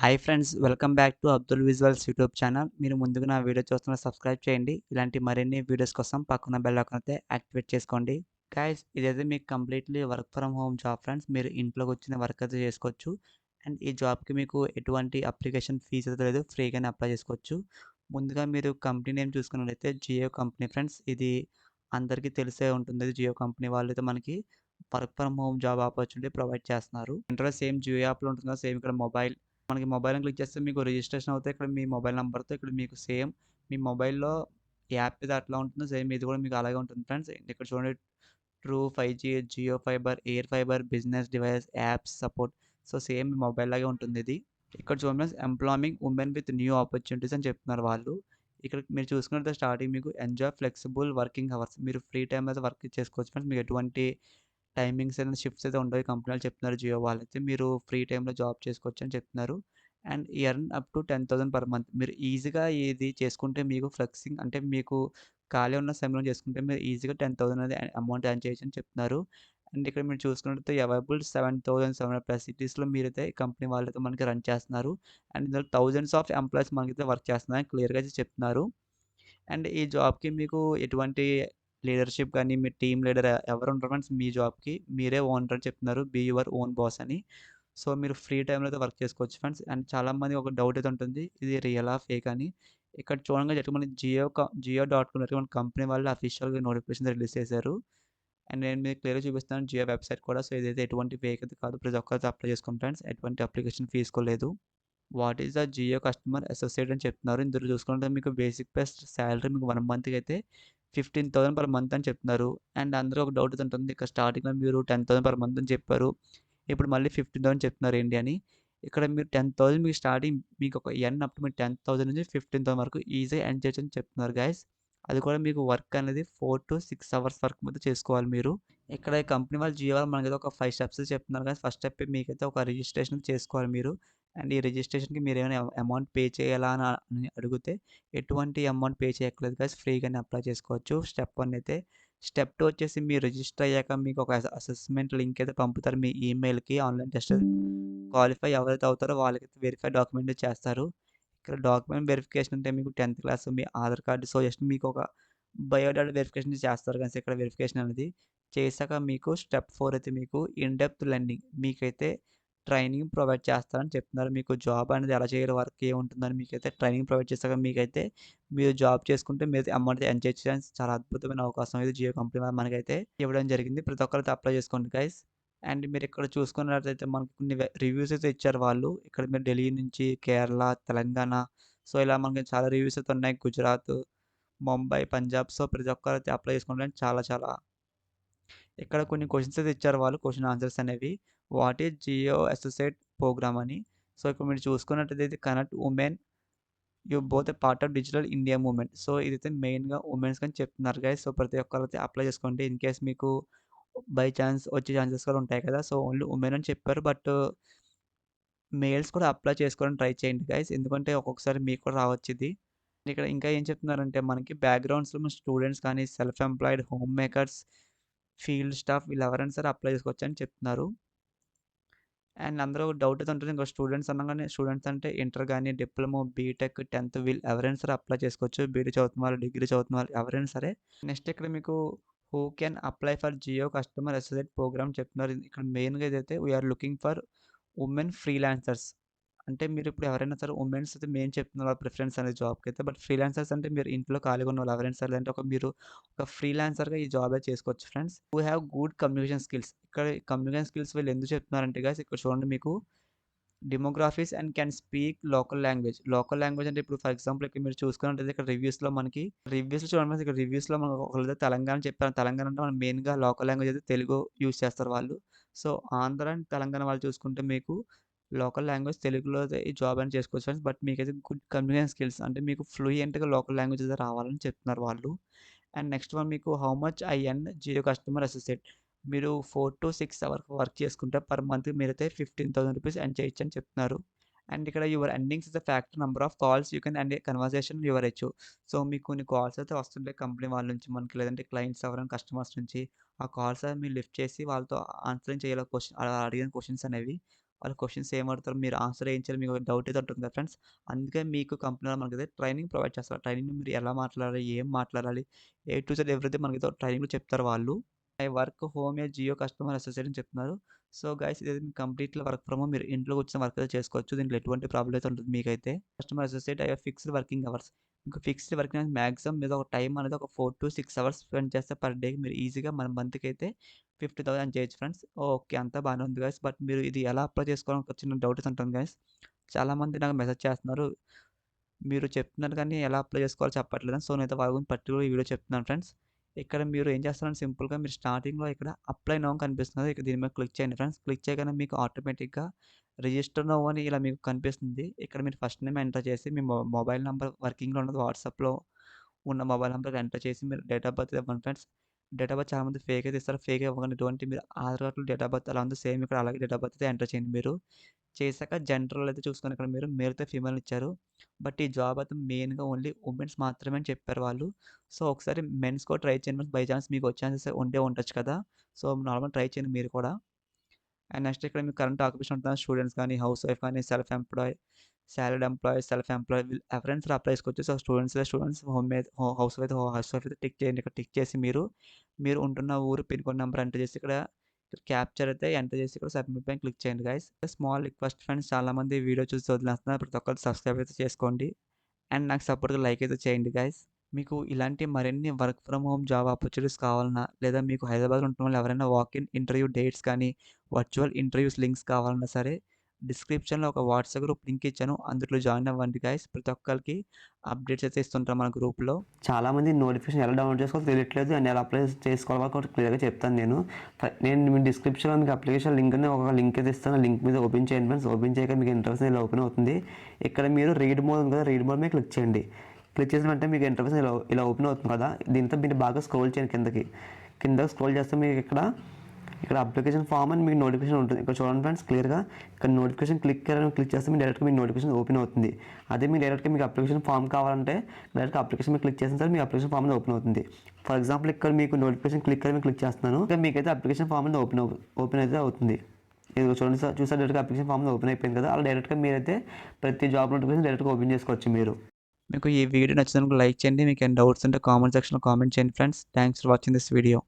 Hi friends, welcome back to Abdul visuals YouTube channel. మీరు ముందుగా నా వీడియో చూస్తున్న సబ్స్క్రైబ్ చేయండి. ఇలాంటి మరిన్ని వీడియోస్ కోసం పక్కన బెల్ ఐకాన్ అయితే యాక్టివేట్ చేసుకోండి. గైస్, ఇదైతే మీకు completely work from home job friends. మీరు ఇంట్లో కూర్చొని వర్క్ అయితే చేసుకోవచ్చు. అండ్ ఈ జాబ్కి మీకు ఎటువంటి అప్లికేషన్ ఫీజు అయితే లేదు, ఫ్రీగానే అప్లై చేసుకోవచ్చు. ముందుగా మీరు కంపెనీ నేమ్ చూసుకున్నట్లయితే జియో కంపెనీ ఫ్రెండ్స్. ఇది అందరికీ తెలిసే ఉంటుంది. జియో కంపెనీ వాళ్ళు అయితే మనకి work from home job opportunity provide చేస్తున్నారు. ఇంట్లో సేమ్ జియో యాప్లో ఉంటుంది కదా, సేమ్ ఇక్కడ మనకి మొబైల్ క్లిక్ చేస్తే మీకు రిజిస్ట్రేషన్ అవుతాయి. ఇక్కడ మీ మొబైల్ నెంబర్తో ఇక్కడ మీకు సేమ్ మీ మొబైల్‌లో యాప్ ఇది అట్లా ఉంటుందో సేమ్ ఇది కూడా మీకు అలాగే ఉంటుంది ఫ్రెండ్స్. ఇక్కడ చూడండి, true 5G, Jio fiber, air fiber, business device, apps support. So same మీ మొబైల్ లాగే ఉంటుంది ఇది. ఇక్కడ చూడండి friends, employing women with new opportunities అని చెప్తున్నారు వాళ్ళు. ఇక్కడ మీరు చూసుకున్నట్లయితే స్టార్టింగ్ మీకు ఎంజాయ్ ఫ్లెక్సిబుల్ వర్కింగ్ అవర్స్. మీరు ఫ్రీ టైమ్‌లో అయితే వర్క్ చేసుకోవచ్చు ఫ్రెండ్స్. మీకు ఎటువంటి టైమింగ్స్ అనేది షిఫ్ట్స్ అయితే ఉండవు. కంపెనీలు చెప్తున్నారు జియో వాళ్ళైతే. మీరు ఫ్రీ టైమ్‌లో జాబ్ చేసుకోవచ్చు అని చెప్తున్నారు. And earn up to 10,000 per month. మీరు ఈజీగా ఇది చేసుకుంటే మీకు ఫ్లెక్సింగ్ అంటే మీకు ఖాళీ ఉన్న సమయంలో చేసుకుంటే మీరు ఈజీగా 10,000 అనేది అమౌంట్ ఎర్న్ చేయొచ్చు అని చెప్తున్నారు. అండ్ ఇక్కడ మీరు చూసుకున్నట్లయితే అవైలబుల్ 7,700 ప్లస్ సిటీస్‌లో మీరైతే కంపెనీ వాళ్ళైతే మనకి రన్ చేస్తున్నారు. అండ్ ఇందులో థౌసండ్స్ ఆఫ్ ఎంప్లాయీస్ మనకైతే వర్క్ చేస్తున్నారని క్లియర్‌గా అయితే చెప్తున్నారు. అండ్ ఈ జాబ్‌కి మీకు ఎటువంటి లీడర్‌షిప్ గాని, మీ టీమ్ లీడర్ ఎవరు ఉండరు ఫ్రెండ్స్. మీ జాబ్‌కి మీరే ఓనర్ అని చెప్తున్నారు. బీ యువర్ ఓన్ బాస్ అని. సో, మీరు ఫ్రీ టైమ్‌లో అయితే వర్క్ చేసుకోవచ్చు ఫ్రెండ్స్. అండ్ చాలామందికి ఒక డౌట్ అయితే ఉంటుంది. ఇది రియలా? ఫేకా? అని. ఇక్కడ చూడంగా జస్ట్ మనకి జియో డాట్ కామ్ మన కంపెనీ వాళ్ళు అఫీషియల్‌గా నోటిఫికేషన్ రిలీజ్ చేశారు. అండ్ నేను మీకు క్లియర్‌గా చూపిస్తాను జియో వెబ్‌సైట్ కూడా. సో, ఇదైతే ఎటువంటి ఫేక్ అయితే కాదు. ప్రతి ఒక్కరైతే అప్లై చేసుకోండి ఫ్రెండ్స్. ఎటువంటి అప్లికేషన్ తీసుకోలేదు. What is the Jio customer associate అని చెప్తున్నారు. ఇందులో చూసుకుంటే మీకు బేసిక్ ప్లస్ సాలరీ మీకు 1 మంత్‌కి అయితే 15,000 పర్ మంత్ అని చెప్తున్నారు. అండ్ అందరూ ఒక డౌట్ అయితే ఉంటుంది. ఇక్కడ స్టార్టింగ్‌లో మీరు 10,000 పర్ మంత్ అని చెప్పారు. ఇప్పుడు మళ్ళీ 15,000 చెప్తున్నారు ఏంటి అని. ఇక్కడ మీరు 10,000 మీకు స్టార్టింగ్ మీకు ఒక ఎర్న్ అప్ టు మీరు 10,000 నుంచి 15,000 వరకు ఈజీగా ఎర్న్ చేయొచ్చని చెప్తున్నారు గైస్. అది కూడా మీకు వర్క్ అనేది 4-6 అవర్స్ వర్క్ మీద చేసుకోవాలి మీరు. ఇక్కడ ఈ కంపెనీ వాళ్ళు జియో వాళ్ళు మనకైతే ఒక 5 స్టెప్స్ చెప్తున్నారు గానీ, ఫస్ట్ స్టెప్ మీకైతే ఒక రిజిస్ట్రేషన్ చేసుకోవాలి మీరు. అండ్ ఈ రిజిస్ట్రేషన్‌కి మీరేమైనా అమౌంట్ పే చేయాలా అని అడిగితే, ఎటువంటి అమౌంట్ పే చేయక్కర్లేదు గైస్. ఫ్రీగానే అప్లై చేసుకోవచ్చు. స్టెప్ 1 అయితే. స్టెప్ 2 వచ్చేసి మీరు రిజిస్టర్ అయ్యాక మీకు ఒక అసెస్మెంట్ లింక్ అయితే పంపుతారు మీ ఈమెయిల్‌కి. ఆన్‌లైన్ టెస్ట్ క్వాలిఫై ఎవరైతే అవుతారో వాళ్ళకైతే వెరిఫై డాక్యుమెంట్ చేస్తారు. ఇక్కడ డాక్యుమెంట్ వెరిఫికేషన్ అంటే మీకు 10థ్ క్లాస్, మీ ఆధార్ కార్డ్, సో జస్ట్ మీకు ఒక బయోడేటా వెరిఫికేషన్ చేస్తారు గాయ్స్ ఇక్కడ వెరిఫికేషన్ అనేది. చేశాక మీకు స్టెప్ 4 అయితే మీకు ఇన్ డెప్త్ లెర్నింగ్ మీకైతే ట్రైనింగ్ ప్రొవైడ్ చేస్తారని చెప్తున్నారు. మీకు జాబ్ అనేది ఎలా చేయాలో, వర్క్ ఏముంటుందని మీకైతే ట్రైనింగ్ ప్రొవైడ్ చేశాక మీకైతే మీరు జాబ్ చేసుకుంటే మీరు అమౌంట్ ఎర్న్ చేయొచ్చు. చాలా అద్భుతమైన అవకాశం ఇది జియో కంపెనీ వాళ్ళు మనకైతే ఇవ్వడం జరిగింది. ప్రతి ఒక్కరైతే అప్లై చేసుకోండి గైస్. అండ్ మీరు ఇక్కడ చూసుకున్నట్లయితే మనకు కొన్ని రివ్యూస్ అయితే ఇచ్చారు వాళ్ళు. ఇక్కడ మీరు ఢిల్లీ నుంచి కేరళ, తెలంగాణ, సో ఇలా మనకి చాలా రివ్యూస్ అయితే ఉన్నాయి. గుజరాత్, ముంబై, పంజాబ్, సో ప్రతి ఒక్కరైతే అప్లై చేసుకోండి. చాలా చాలా ఇక్కడ కొన్ని క్వెషన్స్ అయితే ఇచ్చారు వాళ్ళు. క్వెషన్ ఆన్సర్స్ అనేవి. What is Jio associate program అని. సో ఇక్కడ మీరు చూసుకున్నట్టయితే ఇది connect women you both a part of digital India movement. So ఇదైతే మెయిన్‌గా వుమెన్స్‌కి అని చెప్తున్నారు గైస్. సో ప్రతి ఒక్కరైతే అప్లై చేసుకోండి. ఇన్ కేస్ మీకు బై చాన్స్ వచ్చే ఛాన్సెస్ కూడా ఉంటాయి కదా! సో ఓన్లీ వుమెన్ అని చెప్పారు. బట్ మేల్స్ కూడా అప్లై చేసుకోవడానికి ట్రై చేయండి గైస్. ఎందుకంటే ఒక్కొక్కసారి మీకు కూడా రావచ్చిది. ఇక్కడ ఇంకా ఏం చెప్తున్నారంటే మనకి బ్యాక్‌గ్రౌండ్స్‌లో మన స్టూడెంట్స్ కానీ, self employed, home makers, field staff వీళ్ళు ఎవరైనా సరే అప్లై చేసుకోవచ్చని చెప్తున్నారు. అండ్ అందరూ ఒక డౌట్ అయితే ఉంటుంది. ఇంక స్టూడెంట్స్ అనంగానే స్టూడెంట్స్ అంటే ఇంటర్ గాని, డిప్లొమా, బీటెక్, 10థ్ వీళ్ళు ఎవరైనా సరే అప్లై చేసుకోవచ్చు. బీఈడీ చదువుతున్న వాళ్ళు, డిగ్రీ చదువుతున్న వాళ్ళు ఎవరైనా సరే. నెక్స్ట్ ఇక్కడ మీకు who can apply for Jio customer associate program చెప్తున్నారు. ఇక్కడ మెయిన్‌గా ఇదైతే we're looking for women freelancers. అంటే మీరిప్పుడు ఎవరైనా సరే వుమెన్స్ అయితే మెయిన్ చెప్తున్నారు వాళ్ళ ప్రిఫరెన్స్ అనేది జాబ్‌కైతే. బట్ ఫ్రీలాన్సర్స్ అంటే మీరు ఇంట్లో ఖాళీగా ఉన్నవాళ్ళు ఎవరైనా సరే, లేదంటే మీరు ఒక ఫ్రీలాన్సర్‌గా ఈ జాబ్ అయితే చేసుకోవచ్చు friends. Who have good communication skills. ఇక్కడ కమ్యూనికేషన్ స్కిల్స్ వీళ్ళు ఎందుకు చెప్తున్నారంటే గైస్ ఇక్కడ చూడండి మీకు demographies and can speak local language. Local language అంటే ఇప్పుడు ఫర్ ఎగ్జాంపుల్ ఇక్కడ మీరు చూసుకున్నట్టయితే ఇక్కడ రివ్యూస్‌లో చూడండి ఇక్కడ రివ్యూస్‌లో మనకు ఒకళ్ళైతే తెలంగాణ చెప్పారు. తెలంగాణ అంటే మనం మెయిన్‌గా లోకల్ లాంగ్వేజ్ అయితే తెలుగు యూజ్ చేస్తారు వాళ్ళు. సో, ఆంధ్ర అండ్ తెలంగాణ వాళ్ళు చూసుకుంటే మీకు లోకల్ లాంగ్వేజ్ తెలుగులో అయితే ఈ జాబ్ అని చేసుకోవచ్చు ఫ్రెండ్స్. బట్ మీకైతే గుడ్ కమ్యూనికేషన్ స్కిల్స్ అంటే మీకు ఫ్లూయెంట్‌గా లోకల్ లాంగ్వేజ్ అయితే రావాలని చెప్తున్నారు వాళ్ళు. అండ్ నెక్స్ట్ వన్ మీకు how much I earn Jio customer associate. మీరు 4-6 అవర్స్ వర్క్ చేసుకుంటే పర్ మంత్ మీరైతే 15,000 రూపీస్ ఎర్న్ చేయొచ్చని చెప్తున్నారు. అండ్ ఇక్కడ your earnings is the factor number of calls you can end a conversation your HO. So మీకు కొన్ని calls అయితే వస్తుంటాయి కంపెనీ వాళ్ళ నుంచి మనకి, లేదంటే క్లయింట్స్ ఎవరైనా కస్టమర్స్ నుంచి. ఆ కాల్స్ అనేవి మీరు లిఫ్ట్ చేసి వాళ్ళతో ఆన్సరింగ్ చేయాలి అలా అడిగిన క్వెషన్స్ అనేవి. వాళ్ళు క్వెషన్స్ ఏం అడుగుతారు, మీరు ఆన్సర్ ఏం చేయాలి, మీకు డౌట్ అయితే ఉంటుంది కదా ఫ్రెండ్స్. అందుకే మీకు కంపెనీలో మనకైతే ట్రైనింగ్ ప్రొవైడ్ చేస్తారు. ట్రైనింగ్‌లో మీరు ఎలా మాట్లాడాలి, ఏం మాట్లాడాలి, ఏ టు జెడ్ ఎవ్రీథింగ్ మనకైతే ట్రైనింగ్‌లో చెప్తారు వాళ్ళు. I work home a Jio customer associate అని చెప్తున్నారు. సో గైస్ ఇదైతే మీకు కంప్లీట్‌లీ వర్క్ ఫ్రమ్ హోమ్. మీరు ఇంట్లో కూర్చొని వర్క్ అయితే చేసుకోవచ్చు. దీంట్లో ఎటువంటి ప్రాబ్లమ్ అయితే ఉండదు మీకైతే. Customer associate I have fixed working hours. మీకు ఫిక్స్డ్ వర్కింగ్ అవర్స్ మాక్సిమం మీద ఒక టైం అనేది ఒక 4-6 అవర్స్ స్పెండ్ చేస్తే పర్ డేకి మీరు ఈజీగా మన మంత్‌కైతే 50,000 చేయొచ్చు ఫ్రెండ్స్. ఓకే. అంతా బానే ఉంది గైస్. బట్ మీరు ఇది ఎలా అప్లై చేసుకోవాలని ఒక చిన్న డౌట్ అయితే ఉంటుంది గైస్. చాలామంది నాకు మెసేజ్ చేస్తున్నారు. మీరు చెప్తున్నారు కానీ ఎలా అప్లై చేసుకోవాలో చెప్పట్లేదని. సో, నేనైతే వాళ్ళ గురించి పర్టిక్యులర్‌గా ఈ వీడియో చెప్తున్నాను ఫ్రెండ్స్. ఇక్కడ మీరు ఏం చేస్తారంటే సింపుల్‌గా మీరు స్టార్టింగ్‌లో ఇక్కడ అప్లై నౌ అని కనిపిస్తుంది కదా! ఇక దీని మీద క్లిక్ చేయండి ఫ్రెండ్స్. క్లిక్ చేయగానే మీకు ఆటోమేటిక్‌గా రిజిస్టర్ నౌ అని ఇలా మీకు కనిపిస్తుంది. ఇక్కడ మీరు ఫస్ట్ నేమ్ ఎంటర్ చేసి మీ మొబైల్ నంబర్ వర్కింగ్‌లో ఉన్నది వాట్సాప్‌లో ఉన్న మొబైల్ నంబర్ ఎంటర్ చేసి మీరు డేట్ ఆఫ్ బర్త్ ఇవ్వండి ఫ్రెండ్స్. డేట్ ఆఫ్ బర్త్ చాలామంది ఫేక్ అయితే ఇస్తారు. ఫేక్ ఇవ్వకండి. ఎటువంటి మీరు ఆధార్ కార్డ్‌లో డేట్ ఆఫ్ బర్త్ ఎలా ఉందో సేమ్ ఇక్కడ అలాగే డేట్ ఆఫ్ బర్త్ అయితే ఎంటర్ చేయండి మీరు. చేశాక జనరల్ అయితే చూసుకొని ఇక్కడ మీరు మేల్ అయితే ఫీమేల్ ఇచ్చారు. బట్ ఈ జాబ్ అయితే మెయిన్‌గా ఓన్లీ వుమెన్స్ మాత్రమే అని చెప్పారు వాళ్ళు. సో, ఒకసారి మెన్స్ కూడా ట్రై చేయండి. బై చాన్స్ మీకు వచ్చే ఛాన్సెస్ ఉండే ఉండొచ్చు కదా! సో, నార్మల్‌గా ట్రై చేయండి మీరు కూడా. అండ్ నెక్స్ట్ ఇక్కడ మీకు కరెంట్ ఆక్యుపేషన్ ఉంటది. స్టూడెంట్స్ గానీ, హౌస్ వైఫ్ గానీ, self employ, salaried employ, self employ ఎవరైనా అప్లై చేసుకోవచ్చు. So, students home made housewife అయితే టిక్ చేయండి. ఇక్కడ టిక్ చేసి మీరు ఉంటున్న ఊరు పిన్ కోడ్ నంబర్ ఎంటర్ చేసి ఇక్కడ క్యాప్చర్ అయితే ఎంటర్ చేసి ఇక్కడ సబ్మిట్ పైన క్లిక్ చేయండి గైస్. స్మాల్ రిక్వెస్ట్ ఫ్రెండ్స్, చాలామంది వీడియో చూసి వదిలేస్తున్నారు. ప్రతి ఒక్కరు సబ్స్క్రైబ్ అయితే చేసుకోండి. అండ్ నాకు సపోర్ట్‌గా లైక్ అయితే చేయండి గైస్. మీకు ఇలాంటి మరిన్ని work from home job opportunities కావాలన్నా, లేదా మీకు హైదరాబాద్‌లో ఉండటం వల్ల ఎవరైనా వాక్ ఇన్ ఇంటర్వ్యూ డేట్స్ కానీ, వర్చువల్ ఇంటర్వ్యూస్ లింక్స్ కావాలన్నా సరే, డిస్క్రిప్షన్‌లో ఒక వాట్సాప్ గ్రూప్ లింక్ ఇచ్చాను. అందులో జాయిన్ అవ్వండి గైస్. ప్రతి ఒక్కళ్ళకి అప్డేట్స్ అయితే ఇస్తుంటాం మన గ్రూప్‌లో. చాలామంది నోటిఫికేషన్ ఎలా డౌన్లోడ్ చేసుకోవాలో తెలియట్లేదు అండ్ ఎలా అప్లై చేసుకోవాలో కూడా క్లియర్గా చెప్తాను నేను. నేను మీ డిస్క్రిప్షన్లో మీకు అప్లికేషన్ లింక్ అని ఒక లింక్ అయితే ఇస్తాను. లింక్ మీద ఓపెన్ చేయండి ఫ్రెండ్స్. ఓపెన్ చేయక మీకు ఇంటర్వ్యూస్ ఇలా ఓపెన్ అవుతుంది. ఇక్కడ మీరు రీడ్ మోడ్ ఉంది కదా, రీడ్ మోడ్ మీద క్లిక్ చేయండి. క్లిక్ చేసిన వెంటనే మీకు ఇంటర్వ్యూస్ ఇలా ఓపెన్ అవుతుంది కదా. దీంతో మీరు బాగా స్క్రోల్ చేయండి కిందకి. కింద స్క్రోల్ చేస్తే మీకు ఇక్కడ అప్లికేషన్ ఫామ్ అని మీకు నోటిఫికేషన్ ఉంటుంది. ఇక్కడ చూడండి ఫ్రెండ్స్ క్లియర్గా. ఇక్కడ నోటిఫికేషన్ క్లిక్ చేస్తే మీకు డైరెక్ట్గా మీకు నోటిఫికేషన్ ఓపెన్ అవుతుంది. అదే మీకు డైరెక్ట్గా మీకు అప్లికేషన్ ఫామ్ కావాలంటే డైరెక్ట్గా అప్లికేషన్ మీద క్లిక్ చేసిన తర్వాత మీ అప్లికేషన్ ఫామ్ అనేది ఓపెన్ అవుతుంది. ఫర్ ఎగ్జాంపుల్ ఇక్కడ మీకు నోటిఫికేషన్ క్లిక్ చేస్తున్నాను. ఇక్కడ మీకైతే అప్లికేషన్ ఫామ్ అనేది ఓపెన్ అయితే అవుతుంది. ఇది చూడండి సార్, చూసారు డైరెక్ట్గా అప్లికేషన్ ఫామ్ ఓపెన్ అయిపోయింది కదా. అలా డైరెక్ట్గా మీరైతే ప్రతి జాబ్ నోటిఫికేషన్ డైరెక్ట్గా ఓపెన్ చేసుకోవచ్చు మీరు. మీకు ఈ వీడియో నచ్చినందుకు లైక్ చేయండి. మీకు ఏమైనా డౌట్స్ ఉంటే కామెంట్ సెక్షన్‌లో కామెంట్ చేయండి friends. Thanks for watching this video.